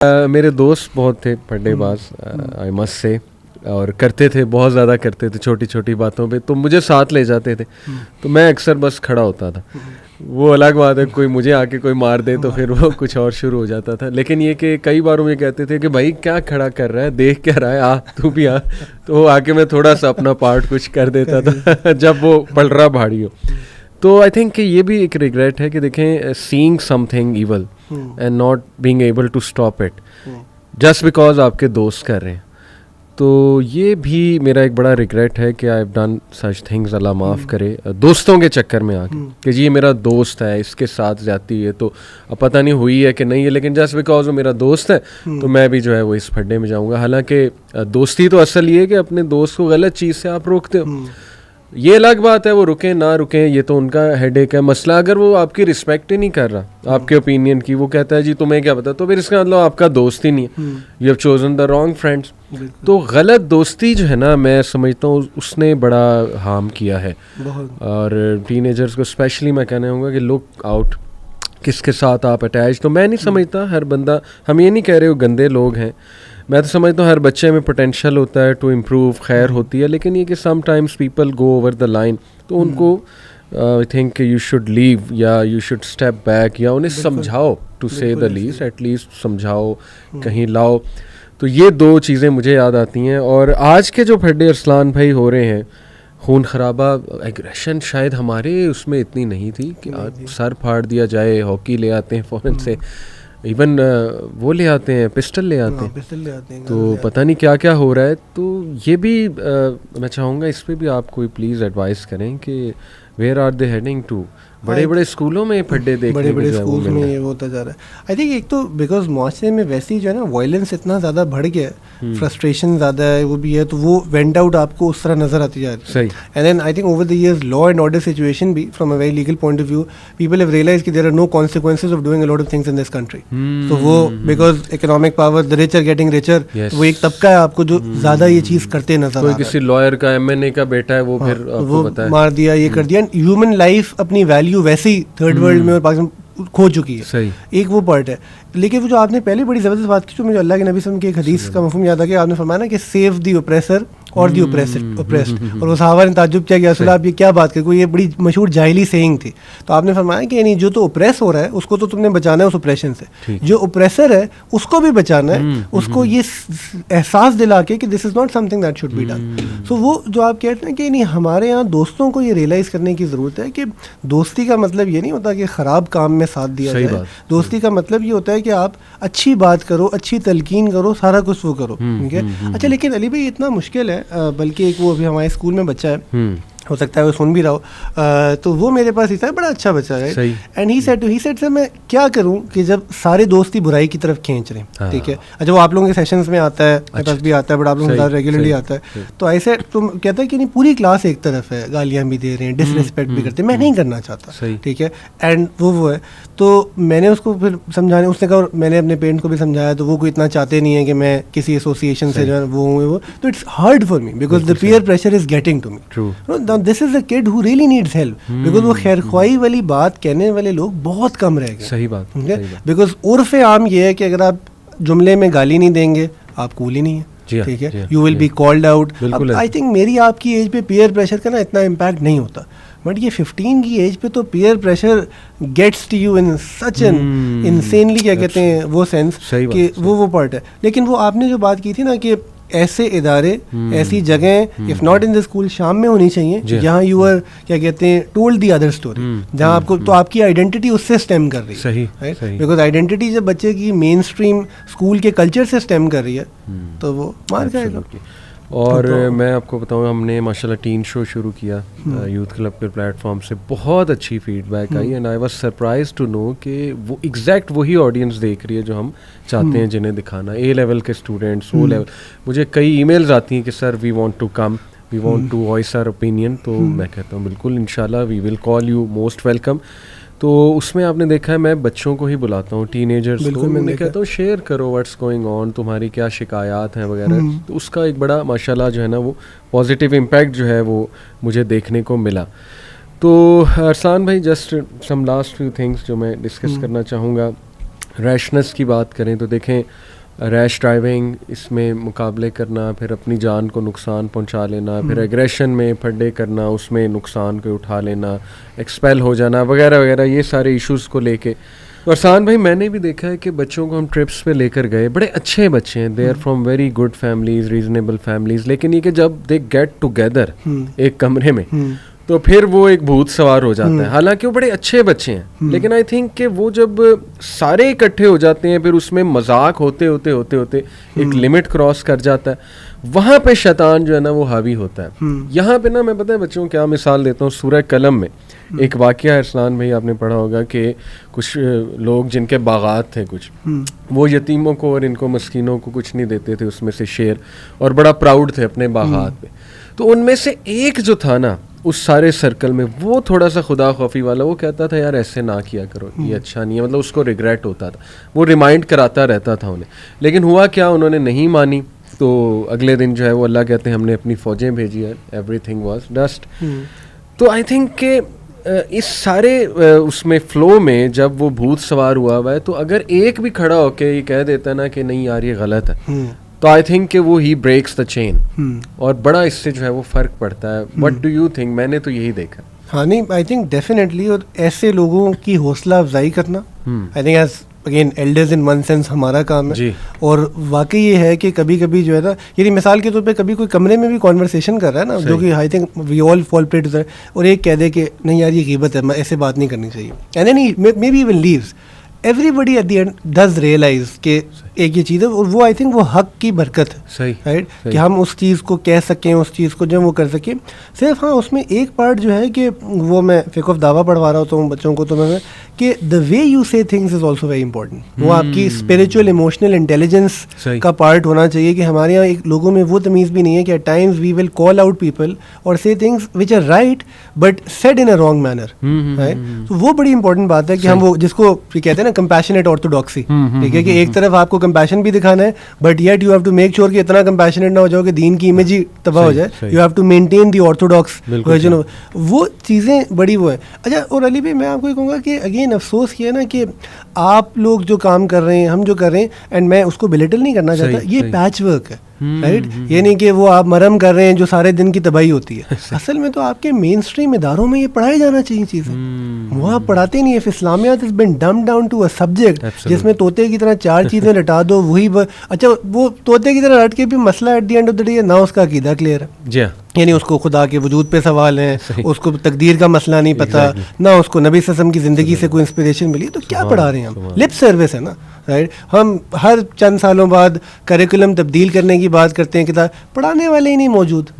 میرے دوست بہت تھے پھڈے باز آئی مسٹ سے, اور کرتے تھے, بہت زیادہ کرتے تھے چھوٹی چھوٹی باتوں پہ, تو مجھے ساتھ لے جاتے تھے, تو میں اکثر بس کھڑا ہوتا تھا. وہ الگ بات ہے, کوئی مجھے آ کے کوئی مار دے تو پھر وہ کچھ اور شروع ہو جاتا تھا. لیکن یہ کہ کئی بار مجھے کہتے تھے کہ بھائی کیا کھڑا کر رہا ہے, دیکھ کیا رہا ہے, آ تو بھی آ. تو آ کے میں تھوڑا سا اپنا پارٹ کچھ کر دیتا تھا جب وہ پلڑا بھاڑی ہو. تو آئی تھنک کہ یہ بھی ایک ریگریٹ ہے کہ دیکھیں, seeing something evil and not being able to stop it just because آپ کے دوست کر رہے ہیں. تو یہ بھی میرا ایک بڑا ریگریٹ ہے کہ I have done such things, اللہ معاف کرے, دوستوں کے چکر میں آ کے کہ جی یہ میرا دوست ہے, اس کے ساتھ جاتی ہے, تو اب پتہ نہیں ہوئی ہے کہ نہیں ہے, لیکن جسٹ بیکاز وہ میرا دوست ہے تو میں بھی جو ہے وہ اس پھڈے میں جاؤں گا. حالانکہ دوستی تو اصل یہ ہے کہ اپنے دوست کو غلط چیز سے آپ روکتے ہو. یہ الگ بات ہے وہ رکیں نہ رکیں, یہ تو ان کا ہیڈ ایک ہے. مسئلہ اگر وہ آپ کی رسپیکٹ ہی نہیں کر رہا آپ کے اوپینین کی, وہ کہتا ہے جی تمہیں کیا پتا, تو پھر اس کا مطلب آپ کا دوست ہی نہیں ہے, you have chosen the wrong friends. تو غلط دوستی جو ہے نا, میں سمجھتا ہوں اس نے بڑا ہارم کیا ہے. اور ٹین ایجرس کو اسپیشلی میں کہنا ہوں گا کہ لک آؤٹ کس کے ساتھ آپ اٹیچ. تو میں نہیں سمجھتا ہر بندہ, ہم یہ نہیں کہہ رہے وہ گندے لوگ ہیں, میں تو سمجھتا ہوں ہر بچے میں پوٹینشیل ہوتا ہے ٹو امپروو, خیر ہوتی ہے, لیکن یہ کہ some times people go over the line, تو ان کو آئی تھنک یو شوڈ لیو یا یو شوڈ اسٹیپ بیک, یا انہیں سمجھاؤ ٹو سے دا لیسٹ, ایٹ لیسٹ سمجھاؤ, کہیں لاؤ. تو یہ دو چیزیں مجھے یاد آتی ہیں. اور آج کے جو پھڈے ارسلان بھائی ہو رہے ہیں, خون خرابہ, ایگریشن شاید ہمارے اس میں اتنی نہیں تھی کہ سر پھاڑ دیا جائے, ہاکی لے آتے ہیں فوراً سے, ایون وہ لے آتے ہیں, پسٹل لے آتے ہیں, تو پتہ نہیں کیا کیا ہو رہا ہے. تو یہ بھی میں چاہوں گا اس پہ بھی آپ کوئی پلیز ایڈوائز کریں کہ where are they heading to. بڑے بڑے اسکولوں میں پھڈے دیکھنے, بڑے بڑے اسکولس میں یہ ہوتا جا رہا ہے. آئی تھنک ایک تو بیکاز معاشرے میں ویسے ہی جو ہے نا وائلنس اتنا زیادہ بڑھ گیا ہے, فرسٹریشن زیادہ ہے, وہ بھی ہے, تو وہ وینٹ آؤٹ آپ کو اس طرح نظر آتی جا رہی ہے. And then I think over the years law and order situation بھی from a very legal point of view, people have realise کہ there are no consequences of doing a lot of things in this country. تو وہ because economic power, the rich are getting richer, وہ ایک طبقہ ہے آپ کو جو زیادہ یہ چیز کرتے نظر آ رہا ہے. کسی لائر کا ایم کا بیٹا ہے, وہ پھر وہ مار دیا, یہ کر دیا. ہیومن لائف اپنی ویلیو ویسے ہی تھرڈ ورلڈ میں اور پاکستان کھو چکی ہے, ایک وہ پارٹ ہے. لیکن وہ جو آپ نے پہلے بڑی زبردست بات کی, جو مجھے اللہ کے نبی صلی اللہ علیہ وسلم کی ایک حدیث کا مفہوم یاد آ گیا, آپ نے فرمایا نا کہ سیو دی اوپریسر اور دی اوپریسڈ, اور وہ صحابہ نے تعجب کیا کہ رسول اللہ آپ یہ کیا بات کریں, یہ بڑی مشہور جاہلی سیئنگ تھی. تو آپ نے فرمایا کہ یعنی جو تو اوپریس ہو رہا ہے اس کو تو تم نے بچانا ہے اس اوپریشن سے, جو اوپریسر ہے اس کو بھی بچانا ہے, اس کو یہ احساس دلا کے کہ this is not something that should be done. So وہ جو آپ کہتے ہیں کہ نہیں, ہمارے یہاں دوستوں کو یہ ریئلائز کرنے کی ضرورت ہے کہ دوستی کا مطلب یہ نہیں ہوتا کہ خراب کام میں ساتھ دیا جائے. دوستی کا مطلب یہ ہوتا ہے کہ آپ اچھی بات کرو, اچھی تلقین کرو, سارا کچھ وہ کرو, ٹھیک ہے. اچھا لیکن علی بھائی اتنا مشکل ہے, بلکہ ایک وہ ابھی ہمارے اسکول میں بچہ ہے, ہو سکتا ہے وہ سن بھی رہا ہو, تو وہ میرے پاس ایسا ہے, بڑا اچھا بچہ ہے, اینڈ ہی سیڈ سے میں کیا کروں کہ جب سارے دوست ہی برائی کی طرف کھینچ رہے ہیں, ٹھیک ہے. اچھا وہ آپ لوگوں کے سیشنز میں آتا ہے, میرے پاس بھی آتا ہے, بٹ آپ لوگوں کے ساتھ ریگولرلی آتا ہے, تو ایسے تم کہتا ہے کہ نہیں پوری کلاس ایک طرف ہے, گالیاں بھی دے رہے ہیں, ڈس ریسپیکٹ بھی کرتے ہیں, میں نہیں کرنا چاہتا, ٹھیک ہے. اینڈ وہ ہے, تو میں نے اس کو پھر سمجھانے, اس نے کہا, میں نے اپنے پیرنٹ کو بھی سمجھایا, تو وہ کوئی اتنا چاہتے نہیں ہے کہ میں کسی ایسوسیشن سے جو ہے وہ, تو it's hard for me because the peer pressure is getting to me. This is a kid who really needs help, because وہ خیر خواہی والی بات کہنے والے لوگ بہت کم رہ گئے. صحیح بات, بیکاز عرف عام یہ ہے کہ اگر آپ جملے میں گالی نہیں دیں گے آپ کول ہی نہیں ہے, ٹھیک ہے, you will be called out. I think میری آپ کی ایج پہ پیئر پریشر کا نا اتنا امپیکٹ نہیں ہوتا, بٹ یہ 15 کی ایج پہ تو peer pressure gets to you in such an insanely, کیا کہتے ہیں وہ سینس کہ وہ پارٹ ہے. لیکن وہ آپ نے جو بات کی تھی نا کہ ایسے ادارے, ایسی جگہیں, if not in the school, شام میں ہونی چاہیے جہاں یو آر کیا کہتے ہیں ٹولڈ دی ادر اسٹوری, جہاں آپ کو تو آپ کی آئیڈینٹی اس سے اسٹیم کر رہی ہے. بیکاز آئیڈینٹی جب بچے کی مین اسٹریم اسکول کے کلچر سے اسٹیم کر رہی ہے تو وہ مار جائے گا. اور میں آپ کو بتاؤں, ہم نے ماشاء اللہ ٹین شو شروع کیا یوتھ کلب کے پلیٹ فارم سے, بہت اچھی فیڈ بیک آئی, and I was surprised to know کہ وہ ایگزیکٹ وہی آڈینس دیکھ رہی ہے جو ہم چاہتے ہیں جنہیں دکھانا. اے لیول کے اسٹوڈنٹس, او لیول, مجھے کئی ای میلز آتی ہیں کہ sir we want to come, we want to voice our opinion. تو میں کہتا ہوں بالکل انشاءاللہ we will call you, most welcome. تو اس میں آپ نے دیکھا ہے میں بچوں کو ہی بلاتا ہوں, ٹین ایجرس کو, میں کہتا ہوں شیئر کرو واٹس گوئنگ آن, تمہاری کیا شکایات ہیں وغیرہ. تو اس کا ایک بڑا ماشاءاللہ جو ہے نا وہ پازیٹیو امپیکٹ جو ہے وہ مجھے دیکھنے کو ملا. تو ارسلان بھائی, just some last few things جو میں ڈسکس کرنا چاہوں گا. ریشنس کی بات کریں تو دیکھیں ریش ڈرائیونگ اس میں مقابلے کرنا, پھر اپنی جان کو نقصان پہنچا لینا, پھر ایگریشن میں پھڈے کرنا, اس میں نقصان کو اٹھا لینا, ایکسپیل ہو جانا وغیرہ وغیرہ, یہ سارے ایشوز کو لے کے. فرسان بھائی میں نے بھی دیکھا ہے کہ بچوں کو ہم ٹرپس پہ لے کر گئے, بڑے اچھے بچے ہیں, they are from very good families, reasonable families, لیکن یہ کہ جب دے گیٹ ٹوگیدر ایک کمرے میں تو پھر وہ ایک بھوت سوار ہو جاتا ہے. حالانکہ وہ بڑے اچھے بچے ہیں, لیکن آئی تھنک کہ وہ جب سارے اکٹھے ہو جاتے ہیں پھر اس میں مذاق ہوتے ہوتے ہوتے ہوتے ایک لمٹ کراس کر جاتا ہے, وہاں پہ شیطان جو ہے نا وہ حاوی ہوتا ہے. یہاں پہ نا میں پتہ ہے بچوں کو کیا مثال دیتا ہوں, سورہ قلم میں ایک واقعہ ہے, ارسلان بھائی آپ نے پڑھا ہوگا کہ کچھ لوگ جن کے باغات تھے کچھ, وہ یتیموں کو اور ان کو مسکینوں کو کچھ نہیں دیتے تھے, اس میں سے شیر, اور بڑا پراؤڈ تھے اپنے باغات پہ. تو ان میں سے ایک جو تھا نا اس سارے سرکل میں, وہ تھوڑا سا خدا خوفی والا, وہ کہتا تھا یار ایسے نہ کیا کرو, یہ اچھا نہیں ہے, مطلب اس کو ریگریٹ ہوتا تھا, وہ ریمائنڈ کراتا رہتا تھا انہیں. لیکن ہوا کیا, انہوں نے نہیں مانی, تو اگلے دن جو ہے وہ اللہ کہتے ہیں ہم نے اپنی فوجیں بھیجی ہے, ایوری تھنگ واز ڈسٹ. تو آئی تھنک کہ اس سارے اس میں فلو میں جب وہ بھوت سوار ہوا ہے, تو اگر ایک بھی کھڑا ہو کے یہ کہہ دیتا نا کہ نہیں یار یہ غلط ہے, تو آئی تھنک کہ وہ ہی بریکس دا چین, اور بڑا اس سے جو ہے وہ فرق پڑتا ہے. What do you think? میں نے تو یہی دیکھا. ہاں نہیں, آئی تھنک ڈیفینیٹلی, اور ایسے لوگوں کی حوصلہ افزائی کرنا I think as again elders in one sense ہمارا کام ہے. اور واقعی یہ ہے کہ کبھی کبھی جو ہے نا, یعنی مثال کے طور پہ کبھی کوئی کمرے میں بھی کانورسیشن کر رہا ہے نا, جو کہ I think we all fall prey to that, اور ایک کہہ دے کہ نہیں یار یہ غیبت ہے, ایسے بات نہیں کرنی چاہیے, and then may be even leaves. Everybody at the end does realize کہ ایک یہ چیز ہے, اور وہ آئی تھنک وہ حق کی برکت ہے, رائٹ, کہ ہم اس چیز کو کہہ سکیں, اس چیز کو جو وہ کر سکیں. صرف ہاں اس میں ایک پارٹ جو ہے کہ وہ میں فقہ آف دعویٰ پڑھوا رہا ہوتا ہوں بچوں کو, تو میں کہ دا وے یو سے things is also very important. وہ آپ کی اسپریچول ایموشنل انٹیلیجنس کا پارٹ ہونا چاہیے, کہ ہمارے یہاں ایک لوگوں میں وہ تمیز بھی نہیں ہے کہ at times we will call out people اور سے things which are right but said in a wrong manner, right. تو وہ بڑی امپورٹنٹ بات ہے کہ ہم وہ جس کو کہتے ہیں نا کمپیشنیٹ آرتھوڈاکسی, ٹھیک ہے, کہ ایک طرف آپ کو کمپیشن بھی دکھانا ہے but yet you have to make sure کہ اتنا کمپیشنیٹ نہ ہو جاؤ کہ دین کی امیج ہی تباہ ہو جائے. You have to maintain the orthodox version, وہ چیزیں بڑی وہ ہیں. اچھا, اور علی بھائی میں آپ کو یہ کہوں گا کہ اگین افسوس یہ ہے نا کہ آپ لوگ جو کام کر رہے ہیں, ہم جو کر رہے ہیں, اینڈ میں اس کو بلیٹل نہیں کرنا چاہتا, یہ پیچ ورک ہے, رائٹ. یہ نہیں کہ وہ آپ مرم کر رہے ہیں جو سارے دن کی تباہی ہوتی ہے. اصل میں تو آپ کے مین اسٹریم اداروں میں یہ پڑھائے جانا چاہیے چیزیں, وہ آپ پڑھاتے نہیں ہیں. اسلامیات is been dump down to a subject جس میں طوطے کی طرح چار چیزیں رٹا دو, وہی اچھا وہ طوطے کی طرح رٹ کے بھی مسئلہ at the end of the day نہ اس کا عقیدہ کلیئر ہے, جی, یعنی اس کو خدا کے وجود پہ سوال ہیں, اس کو تقدیر کا مسئلہ نہیں پتہ, نہ اس کو نبی صلی اللہ علیہ وسلم کی زندگی سے کوئی انسپریشن ملی, تو کیا پڑھا رہے ہیں ہم؟ لپ سروس ہے نا, رائٹ. ہم ہر چند سالوں بعد کریکولم تبدیل کرنے کی بات کرتے ہیں, کتاب پڑھانے والے ہی نہیں موجود.